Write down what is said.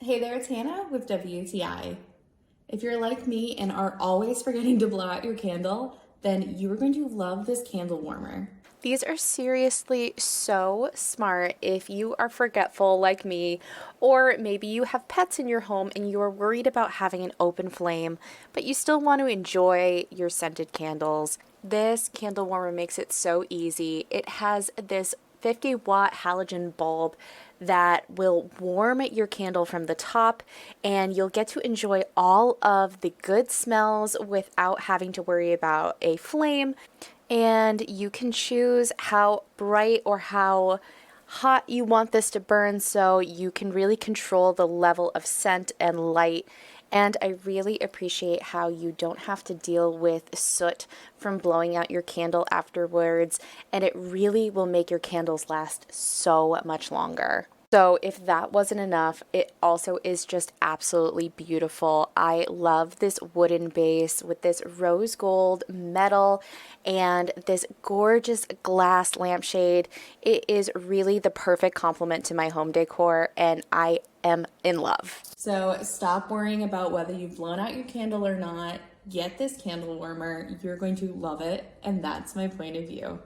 Hey there, it's Hannah with WTI. If you're like me and are always forgetting to blow out your candle, then you are going to love this candle warmer. These are seriously so smart if you are forgetful like me, or maybe you have pets in your home and you are worried about having an open flame, but you still want to enjoy your scented candles. This candle warmer makes it so easy. It has this 50-watt halogen bulb that will warm your candle from the top, and you'll get to enjoy all of the good smells without having to worry about a flame. And you can choose how bright or how hot you want this to burn, so you can really control the level of scent and light. And I really appreciate how you don't have to deal with soot from blowing out your candle afterwards, and it really will make your candles last so much longer. So, if that wasn't enough, it also is just absolutely beautiful. I love this wooden base with this rose gold metal and this gorgeous glass lampshade. It is really the perfect complement to my home decor, and I am in love. So stop worrying about whether you've blown out your candle or not. Get this candle warmer. You're going to love it, and that's my point of view.